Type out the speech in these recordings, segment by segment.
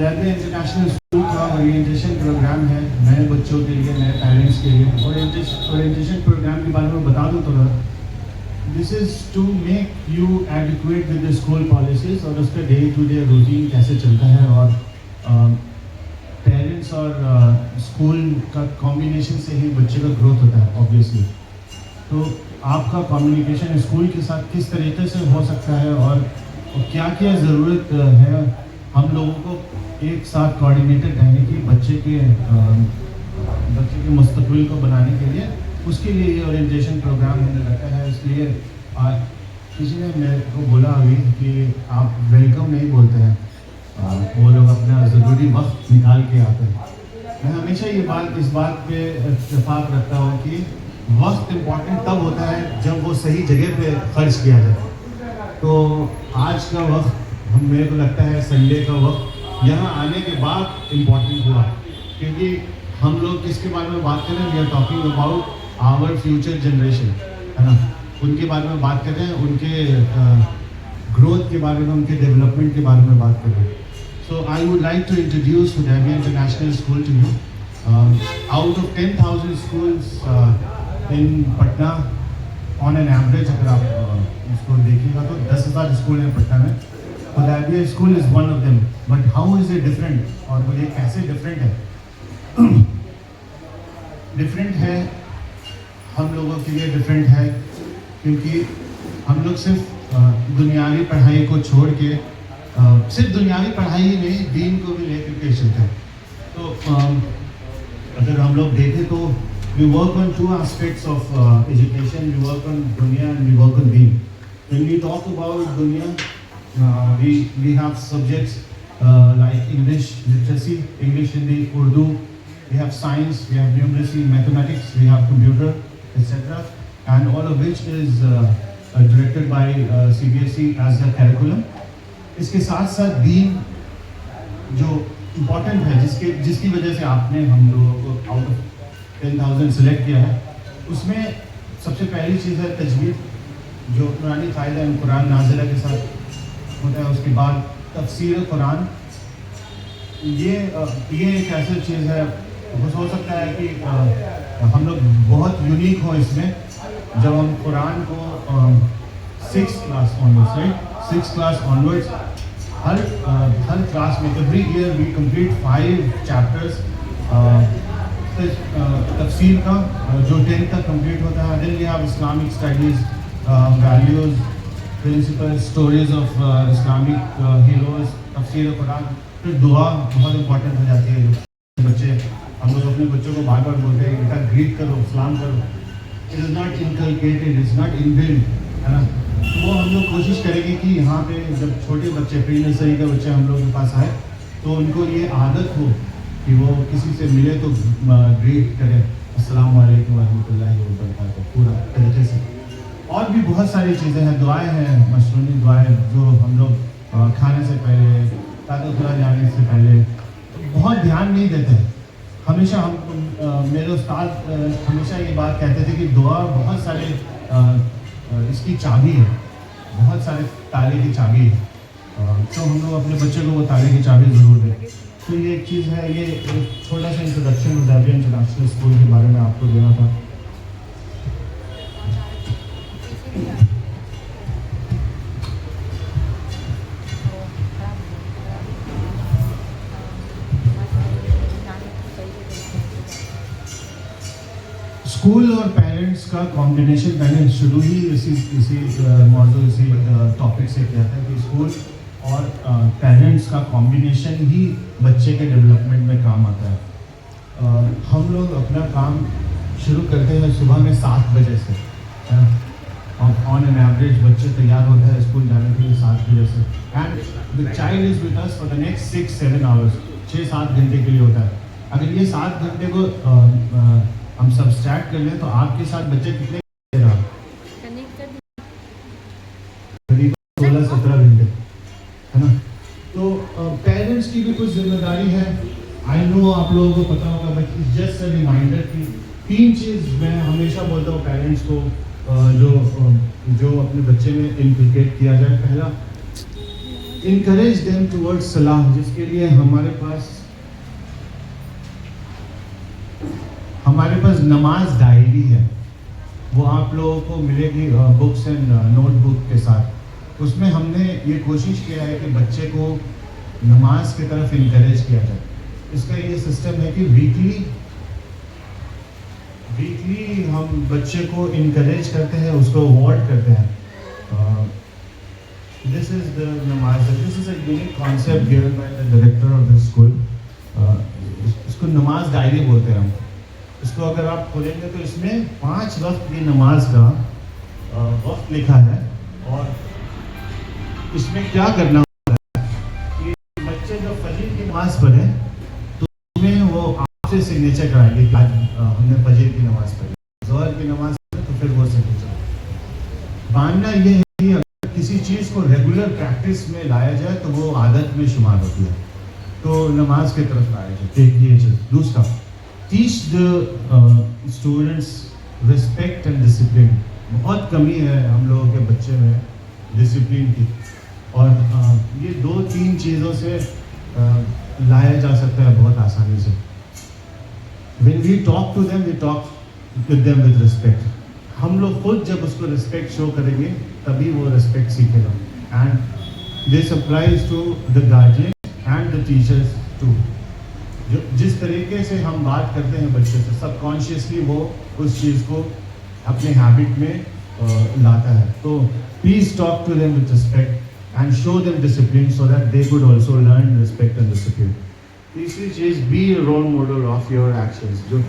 खुदाइबिया international school का orientation programme है नए बच्चों के लिए, नए पेरेंट्स के लिए। ओरिएंटेशन प्रोग्राम के बारे में बता दूँ थोड़ा। This is to make you adequate with the school policies और उसका डे टू डे रूटीन कैसे चलता है, और पेरेंट्स और स्कूल का कॉम्बिनेशन से ही बच्चे का ग्रोथ होता है ऑब्वियसली। तो आपका कम्युनिकेशन स्कूल के साथ किस तरीके से हो सकता है और क्या क्या ज़रूरत है हम लोगों को एक साथ कोऑर्डिनेटेड रहने की बच्चे के मुस्तकबिल को बनाने के लिए, उसके लिए ये ओरिएंटेशन प्रोग्राम मैंने रखा है। इसलिए किसी ने मेरे को बोला अभी कि आप वेलकम नहीं बोलते हैं, वो लोग अपना ज़रूरी वक्त निकाल के आते हैं। मैं हमेशा इस बात पे इत्तेफाक रखता हूँ कि वक्त इम्पॉर्टेंट तब होता है जब वो सही जगह पे खर्च किया जाए। तो आज का वक्त मेरे को लगता है संडे का वक्त यहाँ आने के बाद इम्पॉर्टेंट हुआ, क्योंकि हम लोग किसके बारे में बात कर रहे हैं, we are talking about our future generation, है ना। उनके बारे में बात कर रहे हैं, उनके ग्रोथ के बारे में, उनके डेवलपमेंट के बारे में बात कर रहे हैं। So I would like to introduce Khudaibiya international school to you. Out of 10,000 schools in Patna, on an average अगर आप इसको देखिएगा तो 10,000 स्कूल हैं पटना में। Khudaibiya school is one of them. But how is it different, और वो ये कैसे डिफरेंट है? डिफरेंट है, हम लोगों के लिए डिफरेंट है क्योंकि हम लोग सिर्फ दुनियावी पढ़ाई को छोड़ के, सिर्फ दुनियावी पढ़ाई ही नहीं, दीन को भी लेकर के चलते हैं। तो अगर हम लोग देखें तो we work on two aspects of education. We work on dunya and we work on deen. When we talk about dunya, we have subjects like English literacy, English, Hindi, Urdu. We have science, we have numeracy, mathematics, we have computer, etc. And all of which is directed by CBSE as a curriculum. इसके साथ साथ दीन जो important है, जिसकी वजह से आपने हम लोगों को आउट ऑफ 10,000 सेलेक्ट किया है, उसमें सबसे पहली चीज़ है तजवीद, जो कुरानी कायदा कुरान नाज़िला के साथ होता है। उसके बाद तफसीर कुरान, ये एक ऐसी चीज़ है, हो सकता है कि हम लोग बहुत यूनिक हो इसमें, जब हम कुरान को 6th class onwards, right, 6th class onwards हर क्लास में every year we complete 5 chapters तफसीर का, जो 10th तक कंप्लीट होता है। Then we have Islamic studies, values, principles, stories of Islamic heroes, तफसीर कुरान। फिर दुआ बहुत इंपॉर्टेंट हो जाती है। जो बच्चे, हम लोग अपने बच्चों को बार बार बोलते हैं बेटा ग्रीट करो, सलाम करो। It is not inculcated, it is not inbuilt, है ना। तो वो हम लोग कोशिश करेंगे कि यहाँ पे जब छोटे बच्चे, प्री नर्सरी के बच्चे हम लोग के पास आए तो उनको ये आदत हो कि वो किसी से मिले तो ग्रीट करें, अस्सलाम वालेकुम रहमतुल्लाहि व बरकातहू, पूरा तरीके से। और भी बहुत सारी चीज़ें हैं, दुआएं हैं, मशरूनी दुआएं, जो हम लोग खाने से पहले, ताक़तुल्लाह जाने से पहले बहुत ध्यान नहीं देते हैं। हमेशा मेरे उस्ताद हमेशा ये बात कहते थे कि दुआ बहुत सारे इसकी चाबी है, बहुत सारे ताले की चाबी है। तो हम लोग अपने बच्चे को वो ताले की चाबी ज़रूर दें। तो ये एक चीज़ है, ये एक छोटा सा इंट्रोडक्शन खुदाइबिया इंटरनेशनल स्कूल के बारे में आपको देना था। स्कूल और पेरेंट्स का कॉम्बिनेशन मैंने शुरू ही इसी मौजूद इसी टॉपिक से किया था कि स्कूल और पेरेंट्स का कॉम्बिनेशन ही बच्चे के डेवलपमेंट में काम आता है। हम लोग अपना काम शुरू करते हैं सुबह में 7 बजे से, और ऑन एन एवरेज बच्चे तैयार होते हैं स्कूल जाने के लिए 7 बजे से, and the child is with us for the next 6-7 hours, 6-7 घंटे के लिए होता है। अगर ये 7 घंटे को हम सब्सट्रैक्ट कर लें तो आपके साथ बच्चे कितने करीब 16-17 घंटे, है ना। तो पेरेंट्स की भी कुछ जिम्मेदारी है। आई नो आप लोगों को पता होगा, बट जस्ट अ रिमाइंडर कि 3 चीज़ मैं हमेशा बोलता हूँ पेरेंट्स को जो अपने बच्चे में इनकलकेट किया जाए। पहला, encourage them towards सलाह, जिसके लिए हमारे पास नमाज डायरी है, वो आप लोगों को मिलेगी बुक्स एंड नोटबुक के साथ। उसमें हमने ये कोशिश किया है कि बच्चे को नमाज की तरफ इनकरेज किया जाए। इसका ये सिस्टम है कि वीकली हम बच्चे को इनकरेज करते हैं, उसको अवॉर्ड करते हैं। दिस इज द नमाज, this is a unique concept given by the director of the school. इसको नमाज डायरी बोलते हैं हम। इसको अगर आप खोलेंगे तो इसमें 5 वक्त की नमाज का वक्त लिखा है, और इसमें क्या करना होता है कि बच्चे जब फजर की नमाज पढ़े तो उसमें वो आपसे सिग्नेचर कराएंगे कि आज हमने फजर की नमाज पढ़ी, ज़ोहर की नमाज पढ़ी, तो फिर वो सिग्नेचर। मानना ये है कि अगर किसी चीज़ को रेगुलर प्रैक्टिस में लाया जाए तो वो आदत में शुमार होती है, तो नमाज की तरफ लाया जाए। एक ये चीज़। दूसरा, teach the students respect and discipline. बहुत कमी है हम लोगों के बच्चे में डिसिप्लिन की, और ये 2-3 चीज़ों से लाया जा सकता है बहुत आसानी से। When we talk to them, we talk with them with respect. हम लोग खुद जब उसको रिस्पेक्ट शो करेंगे तभी वो रिस्पेक्ट सीखेगा। And this applies to the guardian and the teachers too. जो जिस तरीके से हम बात करते हैं बच्चे से, सबकॉन्शियसली वो उस चीज़ को अपने हैबिट में लाता है। तो please talk to them with respect and show them discipline so that they could also learn respect and discipline. तीसरी चीज़, be role model of your actions. जो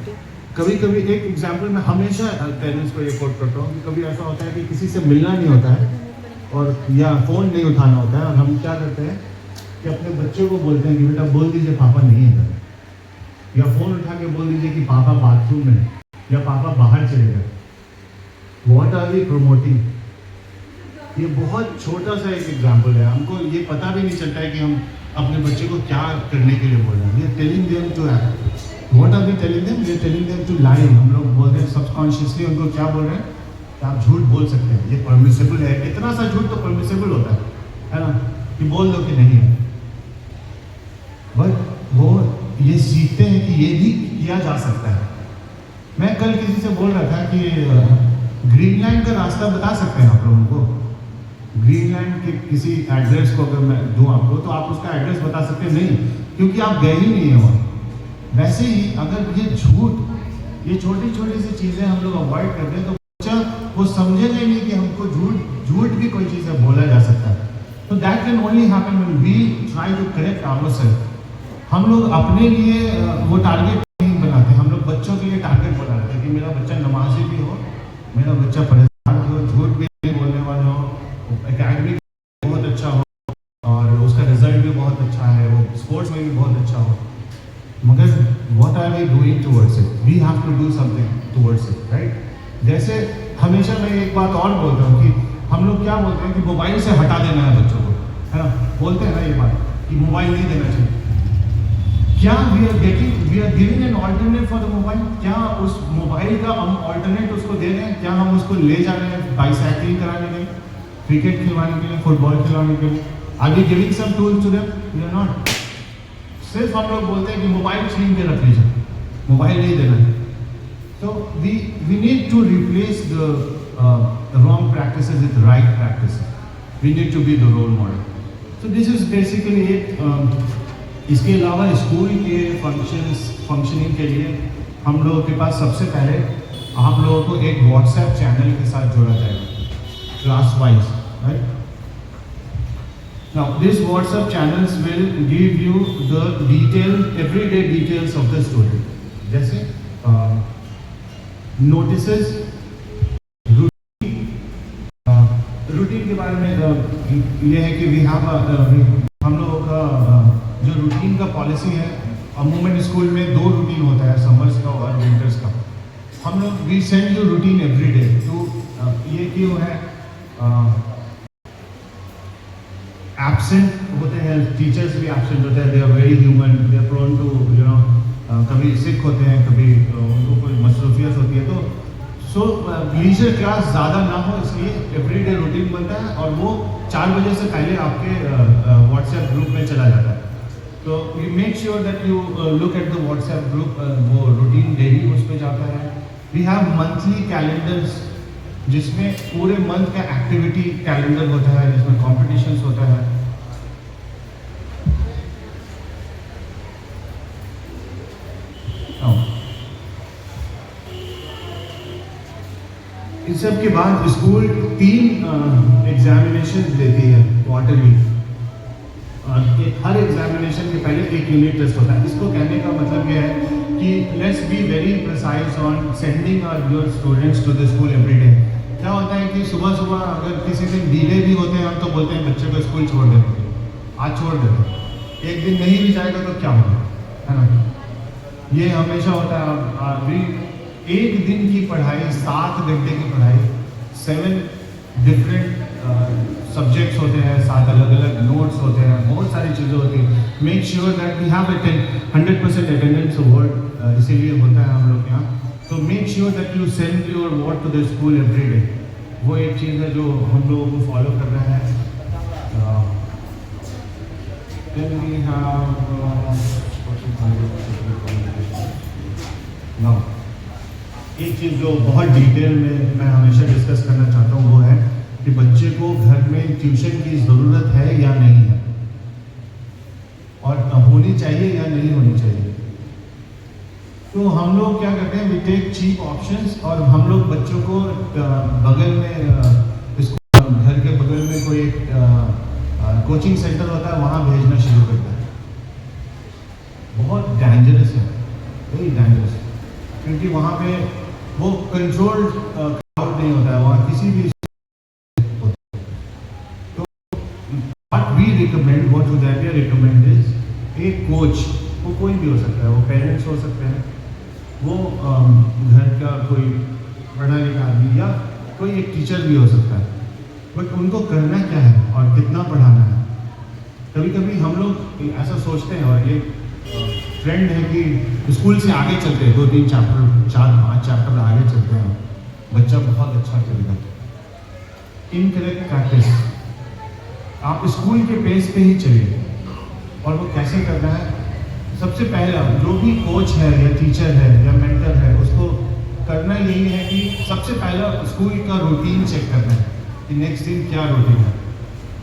कभी कभी एक एग्जाम्पल मैं हमेशा पेरेंट्स को ये कोट करता हूँ कि कभी ऐसा होता है कि किसी से मिलना नहीं होता है और या फ़ोन नहीं उठाना होता है, और हम क्या करते हैं कि अपने बच्चों को बोलते हैं कि बेटा बोल दीजिए पापा नहीं है घर, या फ़ोन उठा के बोल दीजिए कि पापा बाथरूम में, या पापा बाहर चले गए। What are we promoting? ये बहुत छोटा सा एक एग्जाम्पल है। हमको ये पता भी नहीं चलता है कि हम अपने बच्चे को क्या करने के लिए बोल रहे हैं। We are telling them to act. What are we telling them? We are telling them to lie. हम लोग बोलते हैं सबकॉन्शियसली उनको क्या बोल रहे हैं कि आप झूठ बोल सकते हैं, ये परमिसेबल है। इतना सा झूठ तो परमिसेबल होता है ना, कि बोल दो कि नहीं है। बट वो ये सीखते हैं कि ये भी किया जा सकता है। मैं कल किसी से बोल रहा था कि ग्रीनलैंड का रास्ता बता सकते हैं आप लोगों को। ग्रीनलैंड के किसी एड्रेस को अगर मैं दूं आपको, तो आप उसका एड्रेस बता सकते हैं? नहीं, क्योंकि आप गए ही नहीं है वहाँ। वैसे ही अगर ये झूठ, ये छोटी छोटी सी चीज़ें हम लोग अवॉइड करते हैं तो बच्चा वो समझेगा ही नहीं कि हमको झूठ भी कोई चीज़ है बोला जा सकता है। तो that can only happen when we try to correct ourself. हम लोग अपने लिए वो टारगेट नहीं बनाते, हम लोग बच्चों के लिए टारगेट बना लेते हैं कि मेरा बच्चा नमाजी भी हो, मेरा बच्चा परेशान भी हो, झूठ भी नहीं बोलने वाला हो, एकेडमिक बहुत अच्छा हो, और उसका रिजल्ट भी बहुत अच्छा है, वो स्पोर्ट्स में भी बहुत अच्छा हो। मगर what are we doing towards it? We have to do something towards it, right? जैसे हमेशा मैं एक बात और बोलता हूँ कि हम लोग क्या बोलते हैं कि मोबाइल से हटा देना है बच्चों को, है ना? बोलते हैं ना ये बात कि मोबाइल नहीं देना चाहिए। क्या we are giving an alternate for the mobile? क्या उस मोबाइल का हम ऑल्टरनेट उसको दे रहे हैं? क्या हम उसको ले जा रहे हैं बाइसाइकिलिंग कराने के लिए, क्रिकेट खिलवाने के लिए, फुटबॉल खिलवाने के लिए? Are we giving some tools to them? We are not. सिर्फ हम लोग बोलते हैं कि मोबाइल छीन के रख लीजिए, मोबाइल नहीं देना है। तो we need to replace the wrong practices with right practices. We need to be the role model. तो दिस इज बेसिकली इट। इसके अलावा स्कूल के फंक्शनिंग के लिए हम लोगों के पास सबसे पहले आप लोगों को एक व्हाट्सएप चैनल के साथ जोड़ा जाएगा, class wise, right? Now, these WhatsApp channels will give you the everyday details of the student. जैसे notices, रूटीन के बारे में ये है कि हम लोगों का जो रूटीन का पॉलिसी है, अमूमन स्कूल में 2 रूटीन होता है, समर्स का और विंटर्स का। हम लोग we send you routine every day. तो ये क्यों है? एब्सेंट होते हैं टीचर्स भी, एब्सेंट होते हैं, they are very human, they are prone to कभी सिक होते हैं, कभी उनको कोई मसरूफियत होती है। तो सो लीजर क्लास ज़्यादा ना हो, इसलिए एवरीडे रूटीन बनता है और वो 4 बजे से पहले आपके व्हाट्सएप ग्रुप में चला जाता है। तो you make sure that you look at the WhatsApp group, वो रूटीन डेली उस पर जाता है। वी हैव मंथली कैलेंडर्स जिसमें पूरे मंथ का एक्टिविटी कैलेंडर होता है, जिसमें कॉम्पिटिशन्स होता है। इन सब के बाद स्कूल 3 एग्जामिनेशन देती है क्वार्टरली। हर एग्जामिनेशन के पहले एक यूनिट टेस्ट होता है। इसको कहने का मतलब यह है कि let's be very precise on sending your students to the school every day. क्या होता है कि सुबह सुबह अगर किसी दिन डिले भी होते हैं हम तो बोलते हैं बच्चे को स्कूल छोड़ देते, आज छोड़ देते, एक दिन नहीं भी जाएगा तो क्या होगा, है ना। ये हमेशा होता है। अभी एक दिन की पढ़ाई, 7 घंटे की पढ़ाई, 7 डिफरेंट सब्जेक्ट्स होते हैं, 7 अलग अलग नोट्स होते हैं, बहुत सारी चीज़ें होती हैं। Make sure that we have 100% attendance award, इसीलिए होता है हम लोग यहाँ। तो make sure that you send your work to the school every day. वो एक चीज़ है जो हम लोगों को फॉलो कर रहे हैं। Then we have now एक चीज़ जो बहुत डिटेल में मैं हमेशा डिस्कस करना चाहता हूँ वो है कि बच्चे को घर में ट्यूशन की ज़रूरत है या नहीं है, और होनी चाहिए या नहीं होनी चाहिए। तो हम लोग क्या करते हैं, वी टेक चीप ऑप्शंस और हम लोग बच्चों को बगल में इसको घर के बगल में कोई कोचिंग सेंटर होता है, वहाँ भेजना शुरू करता है। बहुत डेंजरस है, वेरी डेंजरस, क्योंकि वहाँ पे वो कंट्रोल्ड क्राउड नहीं होता है, वहाँ किसी भी तो what we recommend, what would I recommend is एक कोच। वो कोई भी हो सकता है, वो पेरेंट्स हो सकते हैं, वो घर का कोई पढ़ा लिखा आदमी, या कोई एक टीचर भी हो सकता है। बट उनको करना क्या है और कितना पढ़ाना है। कभी कभी हम लोग ऐसा सोचते हैं, और ये ट्रेंड है कि स्कूल से आगे चलते हैं, 2-3 चैप्टर, 4-5 चैप्टर आगे चलते हैं, बच्चा बहुत अच्छा करेगा। Incorrect practice. आप स्कूल के पेस पे ही चलिए, और वो कैसे करना है। सबसे पहला जो भी कोच है या टीचर है या मेंटर है, उसको करना यही है कि सबसे पहला स्कूल का रूटीन चेक करना है कि नेक्स्ट दिन क्या रूटीन है।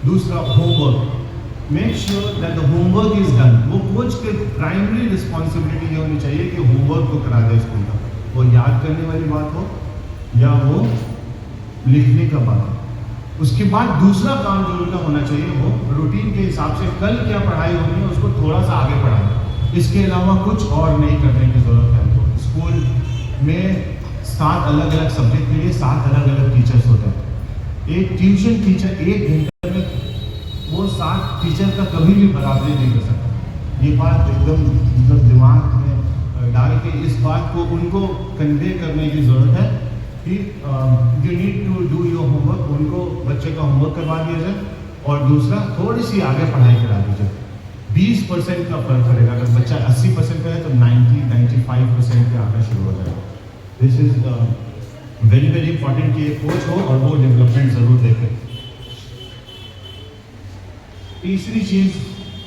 दूसरा, homework. Make sure that the homework is done. वो कोच के प्राइमरी रिस्पॉन्सिबिलिटी ये होनी चाहिए कि होमवर्क को करा दे स्कूल का, वो याद करने वाली बात हो या वो लिखने का बात हो। उसके बाद दूसरा काम जो उनका होना चाहिए, वो रूटीन के हिसाब से कल क्या पढ़ाई होनी है उसको थोड़ा सा आगे पढ़ाना। इसके अलावा कुछ और नहीं करने की ज़रूरत है हमको। स्कूल में 7 अलग अलग सब्जेक्ट के लिए 7 अलग अलग टीचर्स होते हैं। एक ट्यूशन टीचर 1 घंटे में वो 7 टीचर का कभी भी बराबरी नहीं कर सकता। ये बात एकदम मतलब दिमाग में डाल के इस बात को उनको कन्वे करने की ज़रूरत है कि you need to do your homework. उनको बच्चे का होमवर्क करवा दिया जाए, और दूसरा थोड़ी सी आगे पढ़ाई करा दी जाए। 20% का फर्क पड़ेगा। अगर बच्चा 80% का है तो 90-95% पे आना शुरू हो जाएगा। This is very very important कि ये कोच हो और वो डेवलपमेंट ज़रूर देखे। तीसरी चीज़,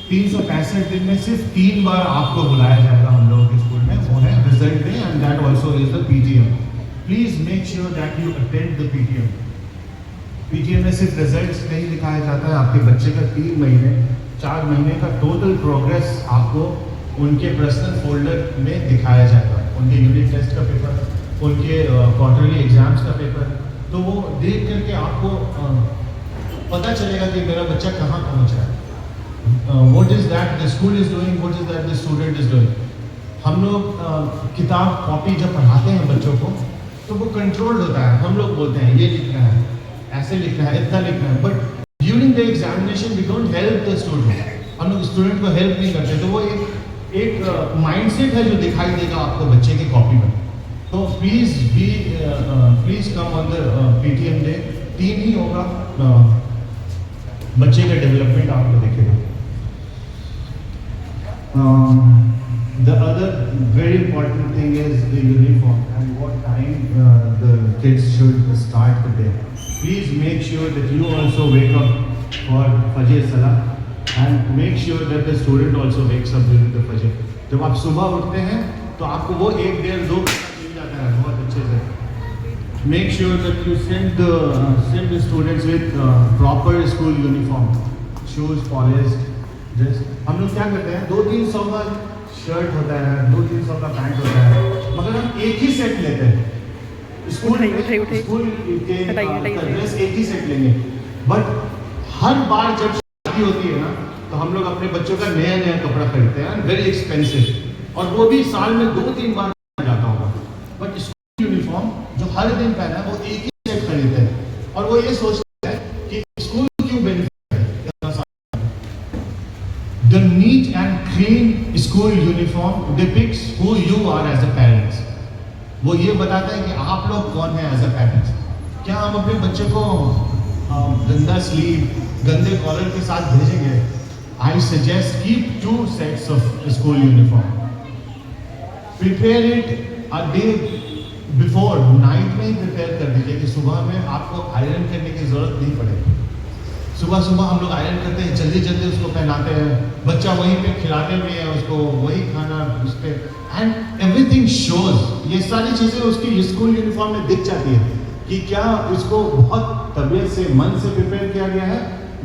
365 दिन में सिर्फ 3 बार आपको बुलाया जाएगा हम लोगों के स्कूल में, वो है result day, and that also is the PTM। Please make sure that you attend the PTM। PTM में सिर्फ रिजल्ट नहीं दिखाया जाता है, आपके बच्चे का 3 महीने 4 महीने का टोटल प्रोग्रेस आपको उनके पर्सनल फोल्डर में दिखाया जाएगा। उनके यूनिट टेस्ट का पेपर, उनके क्वार्टरली एग्जाम्स का पेपर, तो वो देख करके आपको पता चलेगा कि मेरा बच्चा कहाँ पहुँच रहा है। What is that the school is doing, what is that the student is doing. हम लोग किताब कॉपी जब पढ़ाते हैं बच्चों को तो वो कंट्रोल्ड होता है। हम लोग बोलते हैं ये लिखना है, ऐसे लिखना है, इतना लिखना है, but during the examination we don't help the student. हम लोग स्टूडेंट को हेल्प नहीं करते। तो वो एक माइंडसेट है जो दिखाई देगा आपको बच्चे की कॉपी में। तो please come on the PTM day. 3 ही होगा, बच्चे का डेवलपमेंट आपको देखेगा। The other very important thing is the uniform and what time the kids should start the day. Please make sure that you also wake up for Fajr Salah and make sure that the student also wakes up during the Fajr. जब आप सुबह उठते हैं तो आपको वो 1 डेढ़ 2 घंटा मिल जाता है बहुत अच्छे से. Make sure that you send the students with proper school uniform, shoes polished. Just हम लोग क्या करते हैं 200-300 का शर्ट होता है, 200-300 का पैंट होता है, मगर हम एक ही सेट लेते हैं. स्कूल के ड्रेस एक ही सेट लेंगे, बट हर बार जब शादी होती है ना तो हम लोग अपने बच्चों का नया नया कपड़ा खरीदते हैं, वेरी एक्सपेंसिव, और वो भी साल में 2-3 बार जाता होगा. बट स्कूल यूनिफॉर्म जो हर दिन पहना है वो एक ही सेट खरीदते हैं और वो ये सोचते हैं कि स्कूल क्यों benefit. The neat and clean school uniform depicts who you are as a parents. वो ये बताता है कि आप लोग कौन है as a parents. क्या हम अपने बच्चे को गंदा स्लीव, गंदे कॉलर के साथ भेजेंगे? I suggest keep 2 sets of school uniform. Prepare it a day before, night में ही प्रिपेयर कर दीजिए कि सुबह में आपको आयरन करने की जरूरत नहीं पड़ेगी. सुबह सुबह हम लोग आयरन करते हैं, जल्दी जल्दी उसको पहनाते हैं, बच्चा वहीं पे खिलाते भी हैं उसको, वही खाना उस पर, एंड एवरीथिंग शोज. ये सारी चीज़ें उसकी स्कूल यूनिफॉर्म में दिख जाती है कि क्या उसको बहुत तबीयत से, मन से प्रिपेयर किया गया है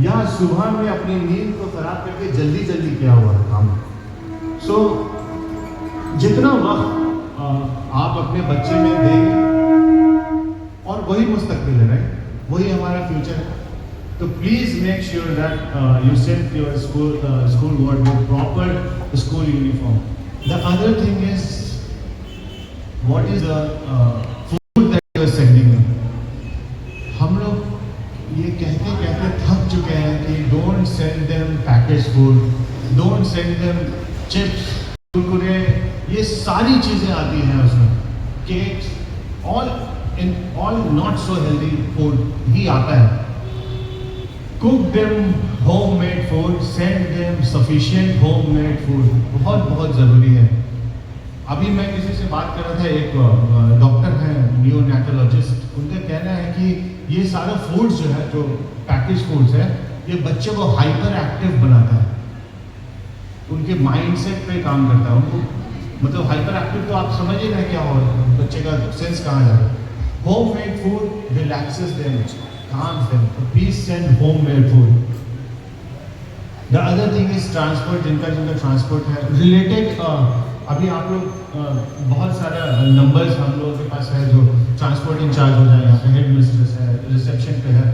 या सुबह में अपनी नींद को खराब करके जल्दी जल्दी किया हुआ है काम. सो जितना वक्त आप अपने बच्चे में देंगे और वही मुस्तकबिल है, राइट, वही हमारा फ्यूचर है. So please make sure that you send your school ward with proper school uniform. The other thing is, what is the food that you are sending them? हम लोग ये कहते कहते थक चुके हैं कि don't send them packaged food, don't send them chips, Kurkure, ये सारी चीज़ें आती हैं उसमें, cakes, all not so healthy food ही आता है. Cook them homemade food, send them sufficient homemade food. बहुत ज़रूरी है. अभी मैं किसी से बात कर रहा था, एक डॉक्टर हैं, नियोनेटोलॉजिस्ट, उनका कहना है कि ये सारा फूड्स जो है, जो पैकेज फूड्स है, ये बच्चे को हाइपर एक्टिव बनाता है, उनके माइंडसेट पे काम करता है. उनको मतलब हाइपर एक्टिव तो आप समझिए ना क्या हो, बच्चे का सेंस कहाँ जा रहा है. Homemade food relaxes them, calms them. So please send homemade food. The other thing is transport. जिनका transport है related, अभी आप लोग बहुत सारा numbers हम लोगों के पास है जो transport इंचार्ज हो जाए, यहाँ पे हेड मिस्ट्रेस है, रिसेप्शन पे है,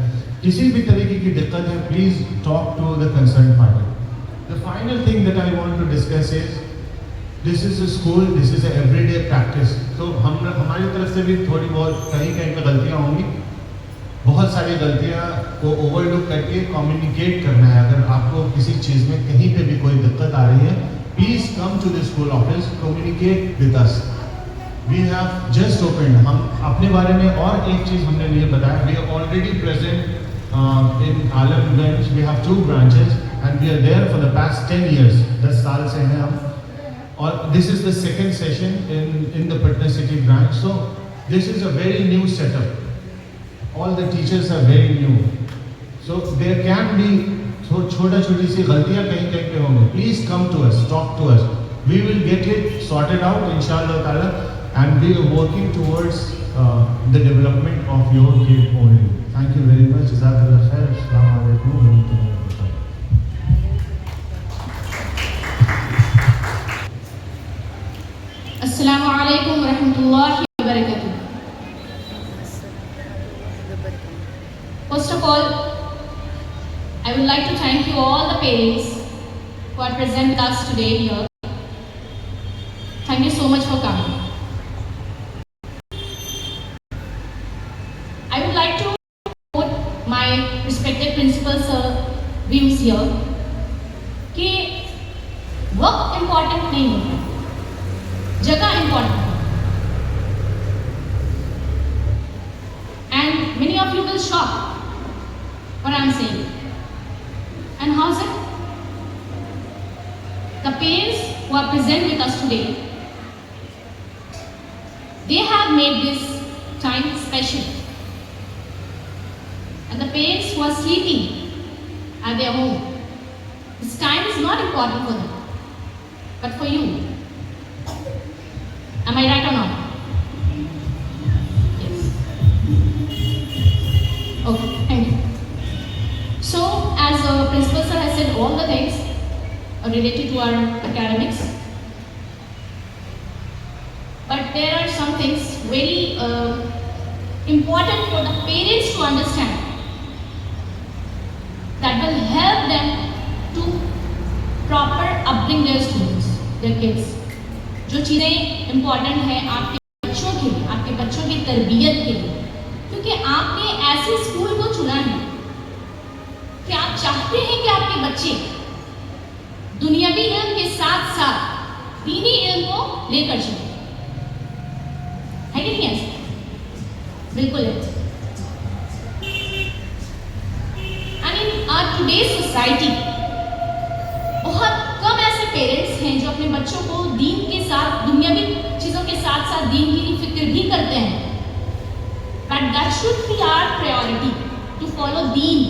किसी भी तरीके की दिक्कत है, please talk to the concerned party. The final thing that I want to discuss is, this is a school, this is a everyday practice. तो हमारी तरफ से भी थोड़ी बहुत कहीं कहीं पे गलतियाँ होंगी. बहुत सारी गलतियाँ को ओवरलुक करके कम्युनिकेट करना है. अगर आपको किसी चीज़ में कहीं पे भी कोई दिक्कत आ रही है, please come to the school office, communicate with us. We have just open, हम अपने बारे में और एक चीज़ हमने ये बताया, we are already present in Alamganj. We have 2 branches and we are there for the past 10 years. 10 साल से हैं हम, और this is the second session in the Patna city branch. So this is a very new setup. All the teachers are very new, so there can be छोटी सी गलतियाँ कहीं पे होंगी. Please come to us, talk to us. We will get it sorted out, inshallah ta'ala, and we are working towards the development of your kid only. Thank you very much. Jazakallah khair. Assalamu alaikum wa rahmatullahi wa barakatuh. Assalamu alaikum wa rahmatullahi wa barakatuh. First of all, I would like to thank you all the parents who are present with us today here. Thank you so much for coming. I would like to put my respected principal's views here कि वक्त important नहीं होता, जगह important है. And many of you will shock what I'm saying. And how's it? The parents who are present with us today, they have made this time special. And the parents who are sleeping at their home, this time is not important for them, but for you. Am I right or not? Yes. Okay, thank you. So, as Principal Sir has said all the things related to our academics, but there are some things very important for the parents to understand that will help them to proper upbring their students, their kids. जो चीज़ें important हैं आपके बच्चों के लिए, आपके बच्चों की तरबियत के लिए, क्योंकि आपने ऐसे स्कूल को चुना है कि आप चाहते हैं कि आपके बच्चे दुनियावी इल्म के साथ साथ दीनी इल्म को लेकर चलें, है कि नहीं ऐसा? बिल्कुल है। And in our today's society, बहुत कम ऐसे पेरेंट्स हैं जो अपने बच्चों को दीन के साथ, दुनियावी चीज़ों के साथ साथ दीन की फिक्र भी करते हैं। But that should be our priority to follow deen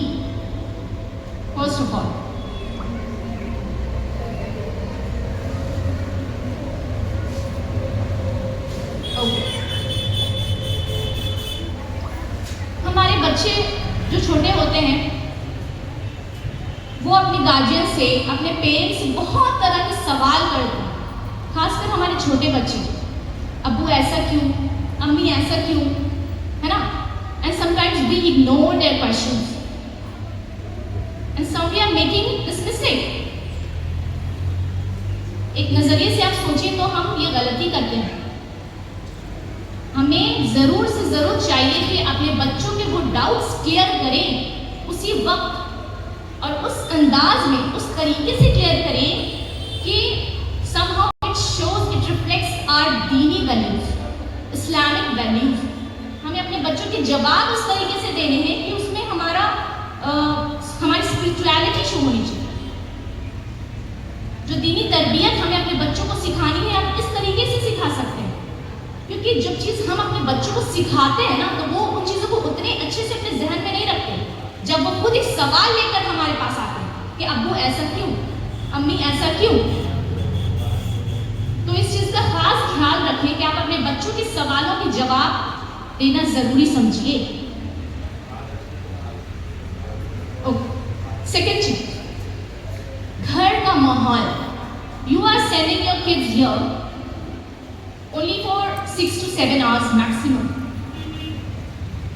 first of all. Okay. हमारे बच्चे जो छोटे होते हैं वो अपने गार्जियन से, अपने पेरेंट्स से बहुत तरह के सवाल करते हैं, खासकर हमारे छोटे बच्चे, अब्बू ऐसा क्यों, अम्मी ऐसा क्यों, है ना? And sometimes we ignore their questions and some we are making this mistake. एक नजरिए से आप सोचिए तो हम ये गलती करते हैं। हमें जरूर से जरूर चाहिए कि अपने बच्चों के वो डाउट्स क्लियर करें उसी वक्त और उस अंदाज में, उस तरीके से क्लियर करें कि somehow it shows, it reflects our दीनी वैल्यूज, इस्लामिक वैल्यूज। हमें अपने बच्चों के जवाब उस तरीके से देने हैं कि उसमें हमारी स्पिरिचुअलिटी शो होनी चाहिए। जो दीनी तरबियत हमें अपने बच्चों को सिखानी है, आप इस तरीके से सिखा सकते हैं, क्योंकि जब चीज़ हम अपने बच्चों को सिखाते हैं ना, तो वो उन चीज़ों को उतने अच्छे से अपने जहन में नहीं रखते। जब वो खुद एक सवाल लेकर हमारे पास आते हैं कि अब्बू ऐसा क्यों, अम्मी ऐसा क्यों, तो इस चीज़ का खास ख्याल रखें कि आप अपने बच्चों के सवालों के जवाब देना जरूरी समझिए। सेकेंड चीज, घर का माहौल। You are sending your kids here only for 6 to 7 hours maximum,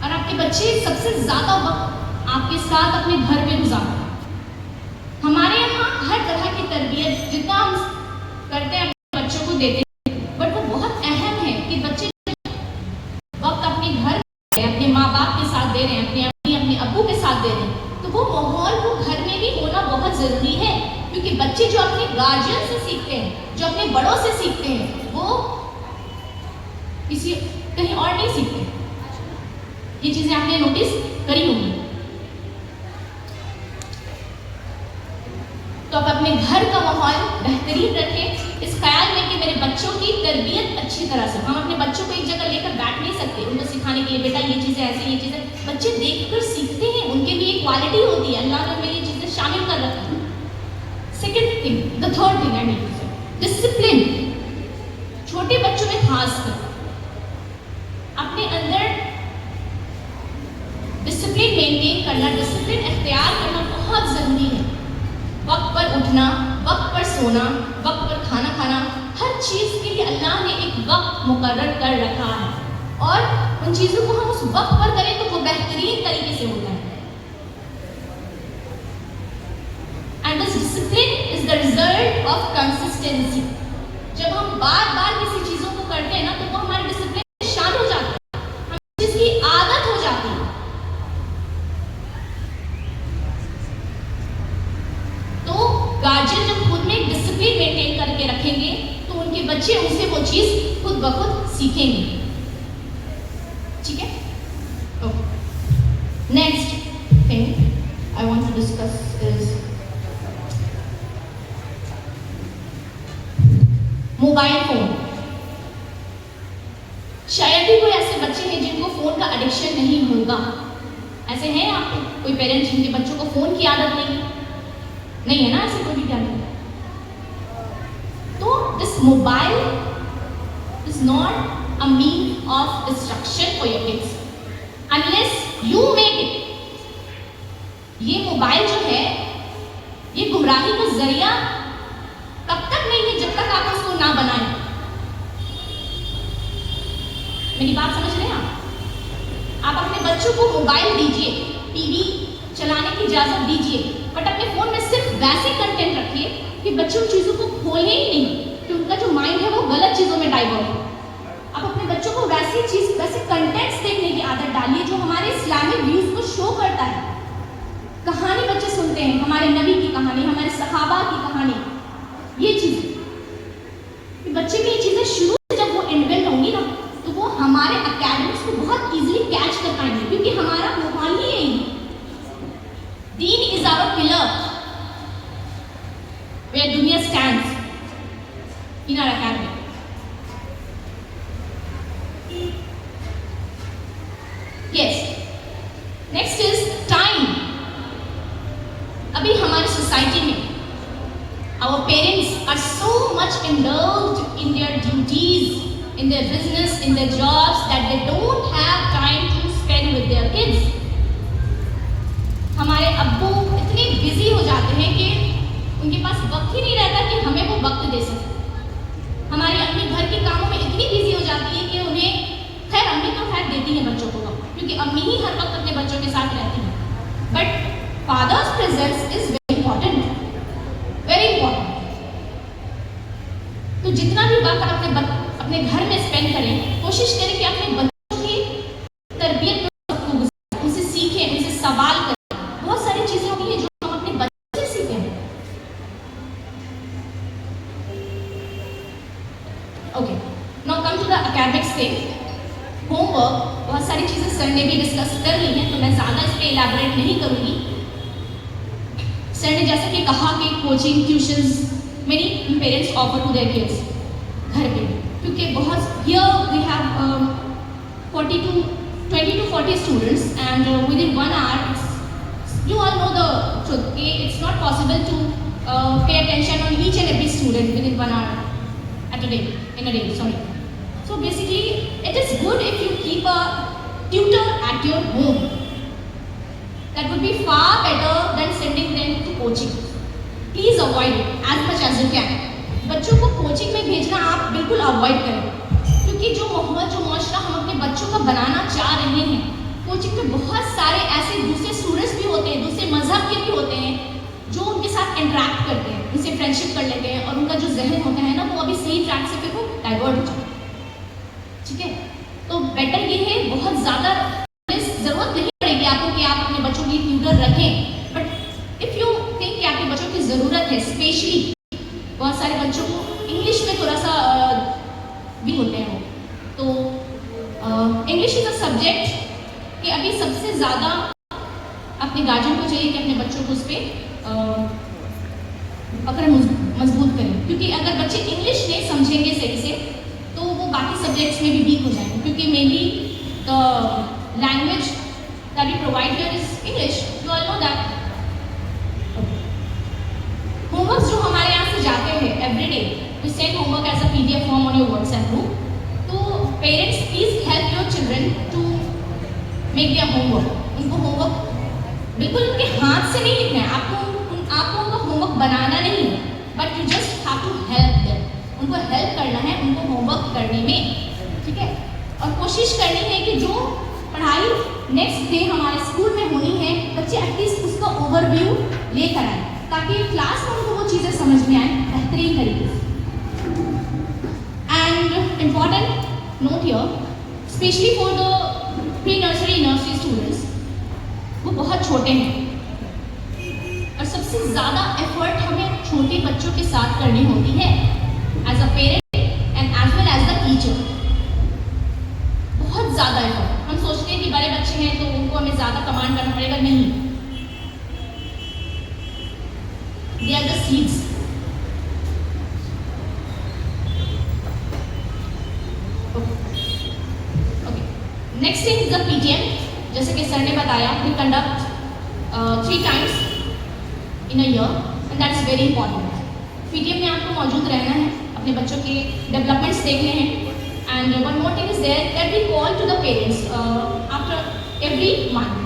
और आपके बच्चे सबसे ज्यादा वक्त आपके साथ अपने घर में गुजारते हैं। हमारे यहाँ हर तरह की तरबियत जितना हम करते हैं अपने बच्चों को देते हैं, बट वो बहुत अहम है कि बच्चे वक्त अपने घर, अपने माँ बाप के साथ दे रहे हैं, अपने अब्बू के साथ दे रहे हैं, तो वो माहौल वो घर में भी होना बहुत जरूरी है। क्योंकि बच्चे जो अपने गार्जियन से सीखते हैं, जो अपने बड़ों से सीखते हैं, वो किसी कहीं और नहीं सीखते। ये चीजें आपने नोटिस करी होंगी। तो आप अपने घर का माहौल बेहतरीन रखें, इस ख्याल में कि मेरे बच्चों की तरबियत अच्छी तरह से। हम अपने बच्चों को एक जगह लेकर बैठ नहीं सकते उनको सिखाने के लिए, बेटा ये चीज़ें ऐसे, ये चीज़ें। बच्चे देखकर सीखते हैं, उनके भी एक क्वालिटी होती है, अल्लाह ने उनमें ये चीज़ें शामिल कर रखी है। Second thing, the third thing I need to say, discipline. छोटे बच्चों में खासकर अपने अंदर डिसिप्लिन मेंटेन करना, डिसिप्लिन इख्तियार करना बहुत ज़रूरी है। वक्त पर उठना, वक्त पर सोना, वक्त पर खाना खाना, हर चीज़ के लिए अल्लाह ने एक वक्त मुकर्रर कर रखा है, और उन चीज़ों को हम उस वक्त पर करें तो वो बेहतरीन तरीके से होता है। And this discipline is the result of consistency. जब हम बार बार किसी चीज़ों को करते हैं ना, तो वो हमारे डिसिप्लिन में शामिल हो जाता है, हम जिसकी आदत हो जाती है। गार्जियन जब खुद में डिसिप्लिन मेंटेन करके रखेंगे तो उनके बच्चे उनसे वो चीज खुद ब खुद सीखेंगे। ठीक है? Next thing I want to discuss is parents जिनके बच्चों को फ़ोन की आदत नहीं है ना, ऐसे कोई भी क्या नहीं। तो this mobile is not a mean of destruction for your kids unless you make it. ये मोबाइल जो है ये गुमराही का जरिया तब तक नहीं है जब तक आप उसको ना बनाएं। मेरी बात समझ रहे हैं आप अपने बच्चों को मोबाइल दीजिए, टीवी चलाने की इजाजत दीजिए, बट अपने फोन में सिर्फ वैसे कंटेंट रखिए कि बच्चे उन चीजों को खोले ही नहीं, कि उनका जो माइंड है वो गलत चीजों में डाइवर्ट हो। आप अपने बच्चों को वैसे कंटेंट्स देखने की आदत डालिए जो हमारे इस्लामिक व्यूज को शो करता है। कहानी बच्चे सुनते हैं, हमारे नबी की कहानी, हमारे सहाबा की कहानी, ये चीजें बच्चे में ये चीजें शुरू से जब वो इन्वेंट होंगी ना तो वो हमारे एकेडमिक्स को बहुत इजीली कैच कर पाएंगे, क्योंकि हमारा माहौल ही यही है। दीन इज आवर पिलर वेयर दुनिया stands in our academy. Yes, next is time. अभी हमारी सोसाइटी में our parents are so much indulged in their duties, in their business, in their jobs that they don't have time to spend with their kids. हमारे अब्बू इतने busy हो जाते हैं कि उनके पास वक्त ही नहीं रहता कि हमें वो वक्त दे सके। हमारी अम्मी घर के कामों में इतनी बिजी हो जाती है कि उन्हें, खैर अम्मी तो खैर देती है बच्चों को वक्त, क्योंकि अम्मी ही हर वक्त अपने बच्चों के साथ रहती है, but father's presence is very important, very important. तो जितना भी वक्त अपने घर में स्पेंड करें, कोशिश करें कि अपने बच्चों की तरबियत में उनसे सीखें, उनसे सवाल करें। बहुत सारी चीजें होती हैं जो हम अपने बच्चों से सीखते हैं। Okay, now come to the academics thing. Homework, बहुत सारी चीजें सर ने भी डिस्कस कर ली हैं, तो मैं ज्यादा इस पे इलैबोरेट नहीं करूंगी। सर ने जैसे कि कहा कि coaching, tuitions many parents offer to their kids घर पे, क्योंकि बहुत here we have 20 to 40 students and within 1 hour you all know the truth, it's not possible to pay attention on each and every student within 1 hour in a day, sorry. So basically it is good if you keep a tutor at your home. That would be far better than sending them to coaching. Please avoid it as much as you can. बच्चों को coaching में भेजना आप बिल्कुल avoid करें, क्योंकि जो माहौल, जो माशरा हम अपने बच्चों का बनाना चाह रहे हैं, कोचिंग में बहुत सारे ऐसे दूसरे स्टूडेंट्स भी होते हैं, दूसरे मजहब के भी होते हैं, जो उनके साथ इंटरेक्ट करते हैं, उनसे फ्रेंडशिप कर लेते हैं, और उनका जो जहन होता है ना वो अभी सही ट्रैक से फिर वो डाइवर्ट हो जाता है। ठीक है, तो बेटर ये है, बहुत ज़्यादा ज़रूरत नहीं पड़ेगी आपको कि आप अपने बच्चों की ट्यूटर रखें, बट इफ़ यू थिंक कि आपके बच्चों की ज़रूरत है, स्पेशली बहुत सारे बच्चों को इंग्लिश में थोड़ा सा भी होते हैं वो, तो इंग्लिश इज़ अ सब्जेक्ट कि अभी सबसे ज़्यादा अपने गार्जियन को चाहिए कि अपने बच्चों को उस पर पकड़ मजबूत करें, क्योंकि अगर बच्चे इंग्लिश नहीं समझेंगे सही से तो वो बाकी सब्जेक्ट्स में भी वीक हो जाएंगे, क्योंकि mainly the language that we provide here is English. You all know that. Homeworks जो हमारे यहाँ से जाते हैं every day, we send homework as a PDF form on your WhatsApp group. तो parents please help your children to make their homework. उनको homework बिल्कुल उनके हाथ से नहीं लिखना है, आपको उनका homework बनाना नहीं है, but you just have to help them. उनको help करना है उनको homework करने में, ठीक है, और कोशिश करनी है कि जो पढ़ाई नेक्स्ट डे हमारे स्कूल में होनी है, बच्चे एटलीस्ट उसका ओवरव्यू लेकर आए, ताकि क्लास में उनको वो चीज़ें समझ में आए बेहतरीन तरीके से। And important note here, specially for the pre nursery students, वो बहुत छोटे हैं और सबसे ज़्यादा एफर्ट हमें छोटे बच्चों के साथ करनी होती है as a parent and as well as the teacher. बहुत ज़्यादा एफर्ट, हम सोचते हैं कि बड़े बच्चे हैं तो उनको हमें ज़्यादा कमांड करना पड़ेगा, नहीं, they are the seeds. Okay, next thing is the PTM। जैसे कि सर ने बताया, we conduct 3 times in a year, and that is very important. PTM में आपको मौजूद रहना है, अपने बच्चों के डेवलपमेंट्स देखने हैं, and one more thing is there that we call to the parents after every month.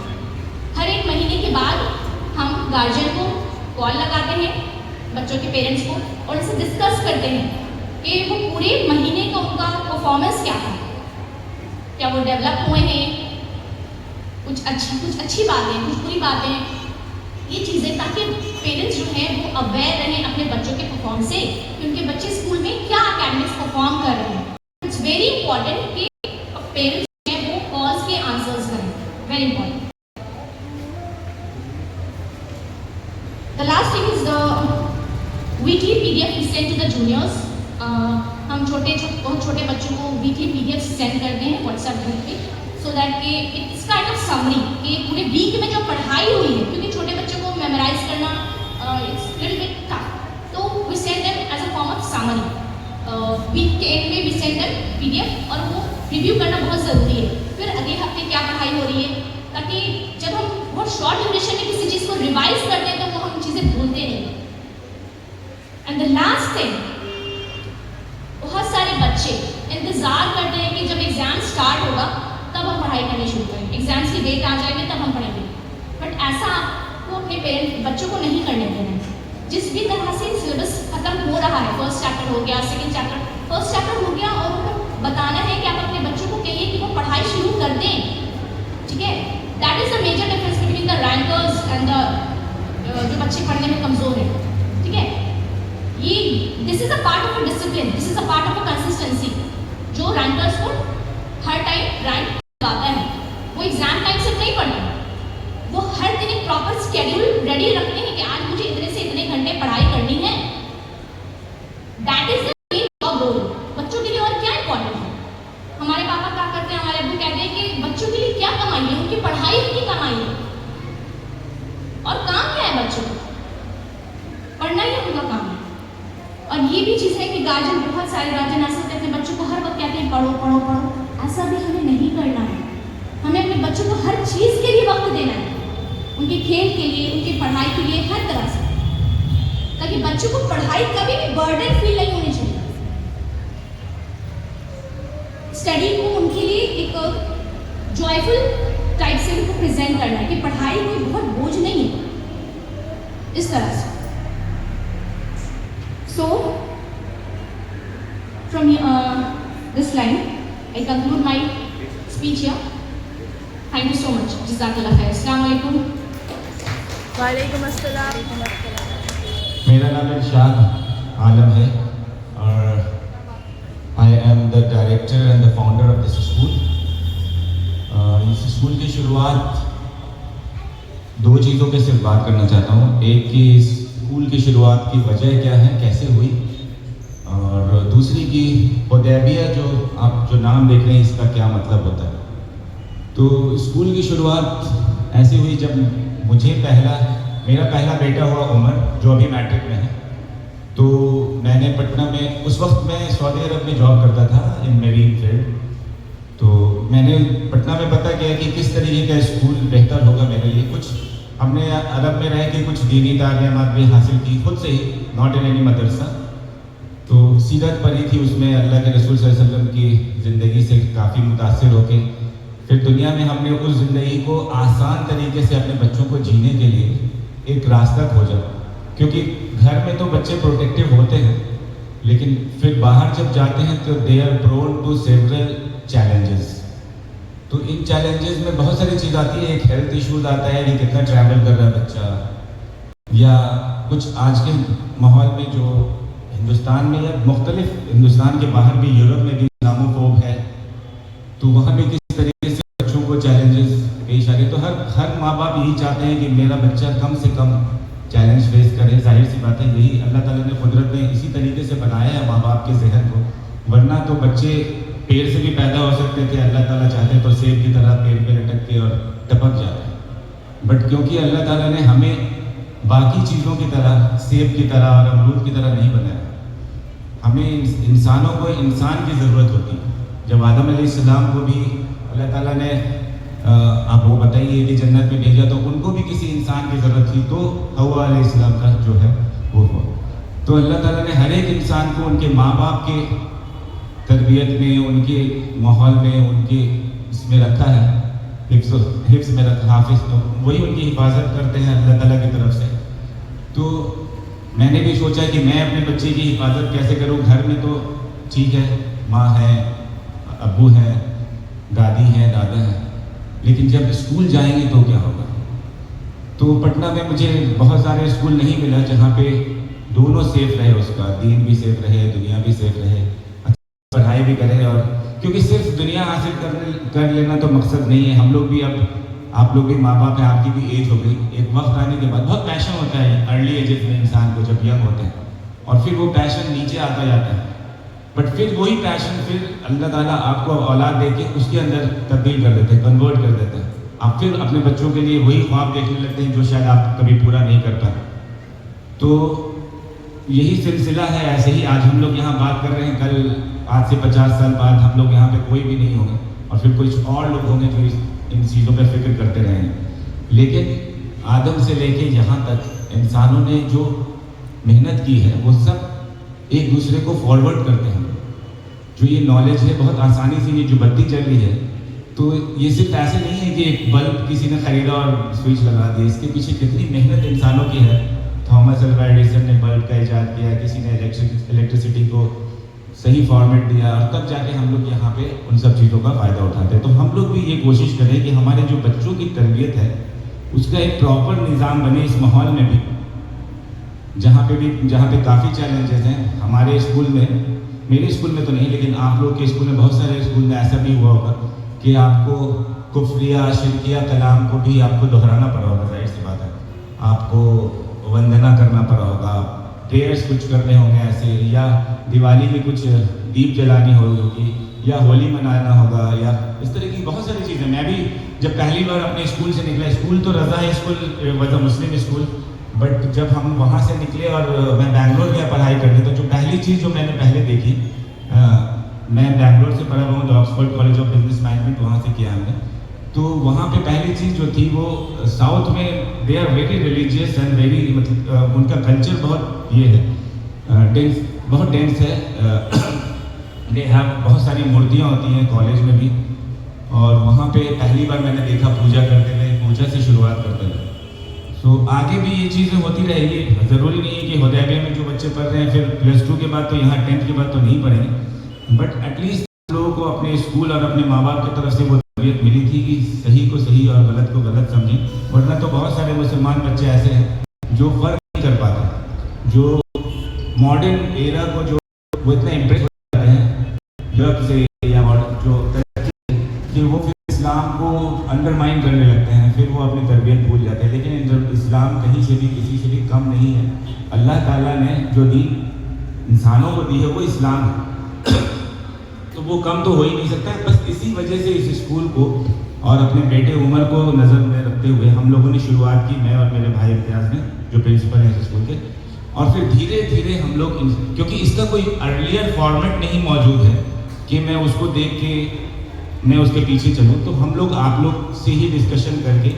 हर एक महीने के बाद हम गार्जियन को कॉल लगाते हैं, बच्चों के पेरेंट्स को, और इसे डिस्कस करते हैं कि वो पूरे महीने का उनका परफॉर्मेंस क्या है, क्या वो डेवलप हुए हैं, कुछ अच्छी बातें, कुछ बुरी बातें, ये चीज़ें, ताकि पेरेंट्स जो हैं वो अवेयर रहें अपने बच्चों के परफॉर्म से कि उनके बच्चे स्कूल में क्या एकेडमिक्स परफॉर्म कर रहे हैं. इट्स वेरी इंपॉर्टेंट कि पेरेंट्स जो हैं वो कॉल्स के आंसर्स करें, very important. The last thing is the weekly PDF we send to the juniors. हम बहुत छोटे बच्चों को वीकली PDF सेंड करते हैं व्हाट्सएप ग्रुप पे, सो दैट कि इट्स काइंड ऑफ समरी कि पूरे वीक में जो पढ़ाई हुई है, क्योंकि छोटे बच्चों को मेमोराइज करना इट्स लिटिल बिट टफ, तो we send them as a form of summary. Week के एंड में वी सेंड देम PDF, और वो रिव्यू करना बहुत ज़रूरी है. फिर अगले हफ्ते क्या पढ़ाई हो रही है, ताकि जब हम बहुत शॉर्ट ड्यूरेशन में किसी चीज़ को रिवाइज करते हैं तो वो हम चीज़ें भूलते नहीं. एंड द लास्ट थिंग, बहुत सारे बच्चे इंतज़ार करते हैं कि जब एग्ज़ाम स्टार्ट होगा तब हम पढ़ाई करनी शुरू करें, एग्ज़ाम्स की डेट आ जाएगी तब हम पढ़ेंगे. बट ऐसा आपको अपने बच्चों को नहीं करने देना है. जिस भी तरह से सिलेबस खत्म हो रहा है, फर्स्ट चैप्टर हो गया, सेकंड चैप्टर, फर्स्ट चैप्टर हो गया, और उनको बताना है कि आप अपने बच्चों को कहिए कि वो पढ़ाई शुरू कर दें. ठीक है, that is the major difference between the rankers and the जो बच्चे पढ़ने में कमज़ोर हैं. ठीक है, ये this is a part of a discipline, this is a part of a consistency. जो रैंकर्स को हर टाइम रैंक आता है, वो एग्जाम टाइम से नहीं पढ़ते, वो हर दिन एक प्रॉपर स्केड्यूल रेडी रखते हैं कि आज मुझे इतने से इतने घंटे पढ़ाई करनी है. That is the main job role. बच्चों के लिए और क्या इंपॉर्टेंट है? हमारे पापा क्या करते हैं, हमारे अब्बू कहते हैं कि बच्चों के लिए क्या कमाई है, उनकी पढ़ाई उनकी कमाई है, और काम क्या है बच्चों को? पढ़ना ही उनका काम है. और ये भी चीज़ है कि गार्जियन, बहुत सारे गार्जियन ऐसे होते हैं अपने बच्चों को हर वक्त कहते हैं पढ़ो पढ़ो पढ़ो. ऐसा भी हमें नहीं करना है. हमें अपने बच्चों को हर चीज़ के लिए वक्त देना है, उनके खेल के लिए, उनकी पढ़ाई के लिए, हर तरह से, ताकि बच्चों को पढ़ाई कभी भी बर्डन फील नहीं होनी चाहिए. स्टडी को उनके लिए एक जॉयफुल टाइप से उनको प्रेजेंट करना है कि पढ़ाई कोई बहुत बोझ नहीं है, इस तरह से. So, from this line, I conclude my speech here. Thank you so much. Jazakallah khair. Assalamu alaikum. वालेकुम अस्सलाम. मेरा नाम इरशाद आलम है और I am the director and the founder of this school. इस स्कूल की शुरुआत दो चीज़ों के सिर्फ बात करना चाहता हूँ. एक कि स्कूल की शुरुआत की वजह क्या है, कैसे हुई, और दूसरी की हुदैबिया जो नाम देख रहे हैं इसका क्या मतलब होता है. तो स्कूल की शुरुआत ऐसे हुई जब मेरा पहला बेटा हुआ उमर, जो अभी मैट्रिक में है. तो मैंने पटना में, उस वक्त मैं सऊदी अरब में जॉब करता था इन मेरीन फील्ड. तो मैंने पटना में पता किया कि किस तरीके का स्कूल बेहतर होगा मेरे लिए. कुछ हमने अरब में रह के कुछ दीनी तालीमात भी हासिल की खुद से ही, नॉट इन एनी मदरसा. तो सीरत पढ़ी थी, उसमें अल्लाह के रसूल सल्लल्लाहु अलैहि वसल्लम की ज़िंदगी से काफ़ी मुतासिर होके फिर दुनिया में हमने उस ज़िंदगी को आसान तरीके से अपने बच्चों को जीने के लिए एक रास्ता खोजा. क्योंकि घर में तो बच्चे प्रोटेक्टिव होते हैं, लेकिन फिर बाहर जब जाते हैं तो they are prone to several challenges. तो इन चैलेंजेस में बहुत सारी चीज़ आती है. एक हेल्थ इश्यूज आता है कि कितना ट्रैवल कर रहा है बच्चा, या कुछ आज के माहौल में जो हिंदुस्तान में या मुख्तलिफ हिंदुस्तान के बाहर भी, यूरोप में भी इस्लामोफोब है, तो वहाँ भी किस तरीके से बच्चों को चैलेंजेस पेश आ रहे. तो हर माँ बाप यही चाहते हैं कि मेरा बच्चा कम से कम चैलेंज फेस करे. जाहिर सी बात है, यही अल्लाह ताला ने कुदरत में इसी तरीके से बनाया है माँ बाप के जहन को. वरना तो बच्चे पेड़ से भी पैदा हो सकते थे, अल्लाह ताला चाहते तो सेब की तरह पेड़ पे लटक के और टपक जाते. बट क्योंकि अल्लाह ताला ने हमें बाकी चीज़ों की तरह, सेब की तरह और अमरूद की तरह नहीं बनाया, हमें इंसानों को इंसान की ज़रूरत होती है. जब आदम अलैहिस्सलाम को भी अल्लाह ताला ने आप वो बताइए कि जन्नत में भेजा तो उनको भी किसी इंसान की ज़रूरत थी, तो हव्वा अलैहिस्सलाम का जो है वो हुआ। तो अल्लाह ताला ने हर एक इंसान को उनके माँ बाप के तरबियत में, उनके माहौल में, उनके इसमें रखा है, हिफ्ज़ में रखा, हाफिज़, वही उनकी हिफाजत करते हैं अल्लाह ताला की तरफ से। तो मैंने भी सोचा कि मैं अपने बच्चे की हिफाजत कैसे करूं। घर में तो ठीक है, माँ है, अब्बू है, दादी है, दादा है, लेकिन जब स्कूल जाएंगे तो क्या होगा। तो पटना में मुझे बहुत सारे स्कूल नहीं मिला जहाँ पे दोनों सेफ रहे, उसका दीन भी सेफ रहे, दुनिया भी सेफ रहे, पढ़ाई भी करे। और क्योंकि सिर्फ दुनिया हासिल कर लेना तो मकसद नहीं है। हम लोग भी अब, आप लोग भी माँ बाप हैं, आपकी भी एज हो गई, एक वक्त आने के बाद बहुत पैशन होता है अर्ली एजेस में इंसान को, जब यंग होते हैं, और फिर वो पैशन नीचे आता जाता है। बट फिर वही पैशन फिर अल्लाह ताला आपको औलाद दे के उसके अंदर तब्दील कर देते हैं, कन्वर्ट कर देते हैं। आप फिर अपने बच्चों के लिए वही ख्वाब देखने लगते हैं जो शायद आप कभी पूरा नहीं कर पाए। तो यही सिलसिला है। ऐसे ही आज हम लोग यहाँ बात कर रहे हैं, कल आज से 50 साल बाद हम लोग यहाँ पे कोई भी नहीं होंगे, और फिर कुछ और लोग होंगे जो इन चीज़ों पर फिक्र करते रहेंगे। लेकिन आदम से लेके यहाँ तक इंसानों ने जो मेहनत की है वो सब एक दूसरे को फॉरवर्ड करते हैं। जो ये नॉलेज है बहुत आसानी से, ये जो बत्ती चल रही है, तो ये सिर्फ ऐसे नहीं है कि एक बल्ब किसी ने खरीदा और स्विच लगा दिया। इसके पीछे कितनी मेहनत इंसानों की है। थॉमस अल्वा एडिसन ने बल्ब का इजाद किया, किसी ने इलेक्ट्रिसिटी को सही फॉर्मेट दिया, और तब जाके हम लोग यहाँ पे उन सब चीज़ों का फ़ायदा उठाते हैं। तो हम लोग भी ये कोशिश करें कि हमारे जो बच्चों की तरबियत है उसका एक प्रॉपर निज़ाम बने इस माहौल में भी, जहाँ पे काफ़ी चैलेंजेस हैं। हमारे स्कूल में, मेरे स्कूल में तो नहीं, लेकिन आप लोग के स्कूल में, बहुत सारे स्कूल में ऐसा भी हुआ होगा कि आपको कुफ्रिया शिरकिया कलाम को भी आपको दोहराना पड़ा होगा। जाहिर सी बात है, आपको वंदना करना पड़ा होगा, प्रेयर्स कुछ करने होंगे ऐसे, या दिवाली में कुछ दीप जलानी होगी, या होली मनाना होगा, या इस तरह की बहुत सारी चीज़ें। मैं भी जब पहली बार अपने स्कूल से निकला, स्कूल तो रज़ा है स्कूल, वज़ा मुस्लिम स्कूल, बट जब हम वहाँ से निकले और मैं बैंगलोर गया पढ़ाई करने, तो जो पहली चीज़ जो मैंने पहले देखी, मैं बैंगलोर से पढ़ा हुआ हूँ, Oxford college of business management वहाँ से किया हमने। तो वहाँ पे पहली चीज़ जो थी वो, साउथ में they are very religious and very, मतलब उनका कल्चर बहुत ये है, डेंस, बहुत डेंस है। दे हैव बहुत सारी मूर्तियाँ होती हैं कॉलेज में भी, और वहाँ पे पहली बार मैंने देखा पूजा करते हुए, पूजा से शुरुआत करते हुए। सो आगे भी ये चीज़ें होती रहेगी। ज़रूरी नहीं है कि हुदैबिया में जो बच्चे पढ़ रहे हैं फिर +2 के बाद तो यहाँ 10th के बाद तो नहीं पढ़ेंगे, बट एटलीस्ट लोगों को अपने स्कूल और अपने माँ बाप की तरफ से वो तरबियत मिली थी कि सही को सही और गलत को गलत समझें। वरना तो बहुत सारे मुसलमान बच्चे ऐसे हैं जो फ़र्क नहीं कर पाते, जो मॉडर्न एरा को जो वो इतना इम्प्रेस हो जाते हैं ड्रग से या जो कि वो फिर इस्लाम को अंडरमाइन करने लगते हैं, फिर वो अपनी तरबियत भूल जाते हैं। लेकिन इस्लाम कहीं से भी किसी से भी कम नहीं है। अल्लाह ताला ने जो दीन इंसानों को दी है वो इस्लाम है, तो वो कम तो हो ही नहीं सकता है। बस इसी वजह से इस स्कूल को और अपने बेटे उमर को नज़र में रखते हुए हम लोगों ने शुरुआत की, मैं और मेरे भाई इम्तियाज़ ने, जो प्रिंसिपल हैं इस स्कूल के। और फिर धीरे धीरे हम लोग, क्योंकि इसका कोई अर्लियर फॉर्मेट नहीं मौजूद है कि मैं उसको देख के मैं उसके पीछे चलूँ, तो हम लोग आप लोग से ही डिस्कशन करके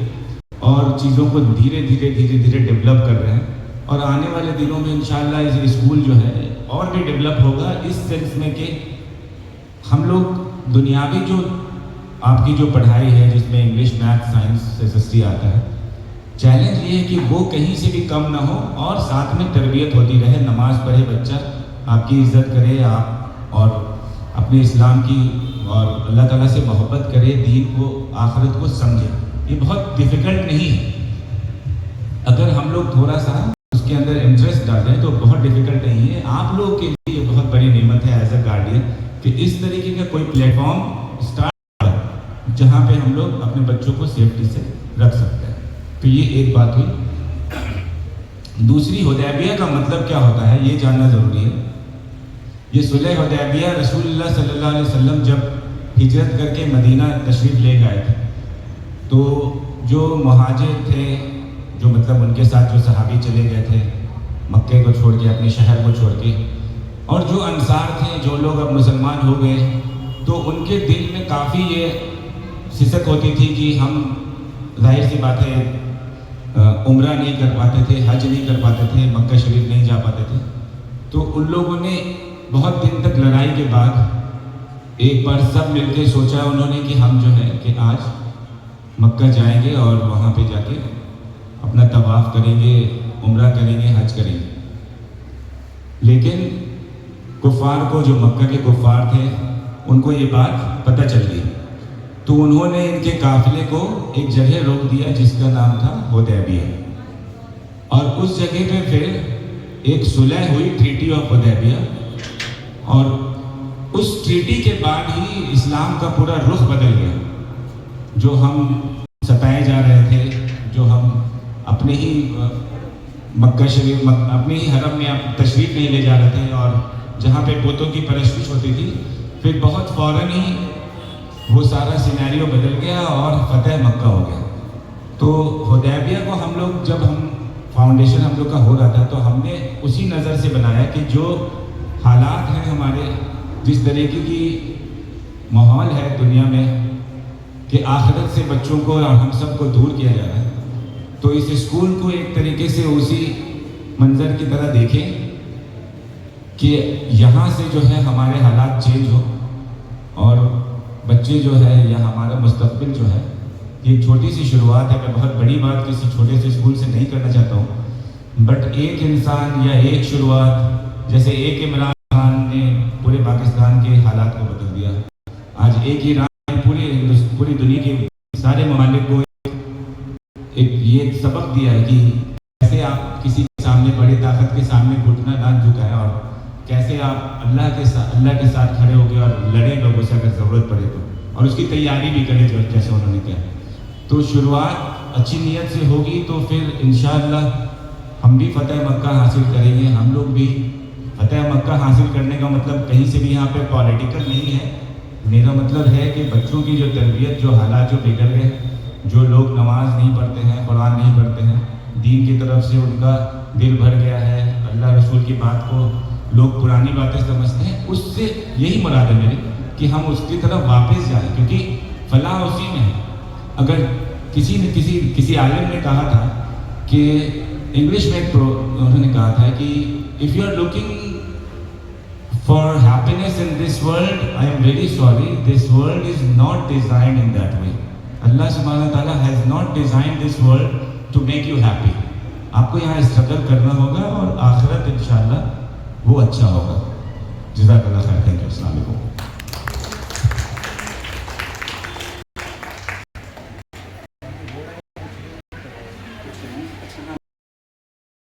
और चीज़ों को धीरे धीरे डेवलप कर रहे हैं। और आने वाले दिनों में इंशाल्लाह ये स्कूल जो है और भी डेवलप होगा, इस सेंस में कि हम लोग दुनियावी जो आपकी जो पढ़ाई है जिसमें इंग्लिश, मैथ, साइंस, SST आता है, चैलेंज ये है कि वो कहीं से भी कम ना हो और साथ में तरबियत होती रहे। नमाज पढ़े बच्चा, आपकी इज़्ज़त करे आप, और अपने इस्लाम की और अल्लाह ताला से मोहब्बत करे, दीन को, आखिरत को समझे। ये बहुत डिफ़िकल्ट नहीं है। अगर हम लोग थोड़ा सा उसके अंदर इंटरेस्ट डालें तो बहुत डिफ़िकल्ट नहीं है। आप लोगों के लिए ये बहुत बड़ी नेमत है एज अ गार्डियन कि इस तरीके का कोई प्लेटफॉर्म स्टार्ट हो जहाँ पे हम लोग अपने बच्चों को सेफ्टी से रख सकते हैं। तो ये एक बात हुई। दूसरी, हुदैबिया का मतलब क्या होता है ये जानना ज़रूरी है। ये सुलह हुदैबिया रसूलुल्लाह सल्लल्लाहु अलैहि वसल्लम जब हिजरत करके मदीना तशरीफ़ ले गए थे, तो जो मुहाजिर थे, जो मतलब उनके साथ जो सहाबी चले गए थे मक्के को छोड़ के, अपने शहर को छोड़ के, और जो अंसार थे, जो लोग अब मुसलमान हो गए, तो उनके दिल में काफ़ी ये सिसक होती थी कि हम जाहिर सी बात है उम्रा नहीं कर पाते थे, हज नहीं कर पाते थे, मक्का शरीफ नहीं जा पाते थे। तो उन लोगों ने बहुत दिन तक लड़ाई के बाद एक बार सब मिलकर सोचा उन्होंने कि हम जो है कि आज मक्का जाएंगे और वहाँ पे जाके अपना तवाफ करेंगे, उम्रा करेंगे, हज करेंगे। लेकिन कुफ़ार को, जो मक्का के कुफ़ार थे, उनको ये बात पता चल गई। तो उन्होंने इनके काफिले को एक जगह रोक दिया जिसका नाम था हुदैबिया, और उस जगह पे फिर एक सुलह हुई, ट्रीटी ऑफ हुदैबिया। और उस ट्रीटी के बाद ही इस्लाम का पूरा रुख बदल गया। जो हम सताए जा रहे थे, जो हम अपने ही मक्का शरीफ, अपने ही हरम में आप तशरीफ नहीं ले जा रहे थे, और जहाँ पे बुतों की परस्तिश होती थी, फिर बहुत फ़ौरन ही वो सारा सिनेरियो बदल गया और फतेह मक्का हो गया। तो हुदैबिया को हम लोग, जब हम फाउंडेशन हम लोग का हो रहा था, तो हमने उसी नज़र से बनाया कि जो हालात हैं हमारे, जिस तरीके की माहौल है दुनिया में कि आखिरत से बच्चों को और हम सब को दूर किया जा रहा है, तो इस स्कूल को एक तरीके से उसी मंजर की तरह देखें कि यहाँ से जो है हमारे हालात चेंज हो और बच्चे जो है या हमारा मुस्तकबिल जो है, ये एक छोटी सी शुरुआत है। मैं बहुत बड़ी बात किसी छोटे से स्कूल से नहीं करना चाहता हूँ, बट एक इंसान या एक शुरुआत, जैसे एक इमरान खान ने पूरे पाकिस्तान के हालात को बदल दिया, आज एक ईरान ने पूरी दुनिया के सारे ममालिक को एक ये सबक दिया है कि कैसे आप किसी के सामने, बड़ी ताकत के सामने घुटना ना झुकाएं, और कैसे आप अल्लाह के साथ खड़े होकर और लड़ें लोगों से अगर ज़रूरत पड़े तो, और उसकी तैयारी भी करें जैसे उन्होंने किया। तो शुरुआत अच्छी नीयत से होगी तो फिर इंशाअल्लाह हम भी फतेह मक्का हासिल करेंगे। हम लोग भी फतेह मक्का हासिल करने का मतलब कहीं से भी यहाँ पे पॉलिटिकल नहीं है। मेरा मतलब है कि बच्चों की जो तरबियत, जो हालात जो बिगड़ गए, जो लोग नमाज नहीं पढ़ते हैं, कुरान नहीं पढ़ते हैं, दीन की तरफ से उनका दिल भर गया है, अल्लाह रसूल की बात को लोग पुरानी बातें समझते हैं, उससे यही मुराद है मेरी कि हम उसकी तरफ वापस जाएं, क्योंकि फलाह उसी में है। अगर किसी आलिम ने कहा था कि इंग्लिश में उन्होंने कहा था कि if you are looking for happiness in this world, I am very sorry, this world is not designed in that way. Allah सुब्हानहू व तआला has not designed this world to make you happy. आपको यहाँ स्ट्रगल करना होगा और आखिरत इंशाअल्लाह वो अच्छा होगा। जज़ाकल्लाह खैर। Thank you. अस्सलाम वालेकुम।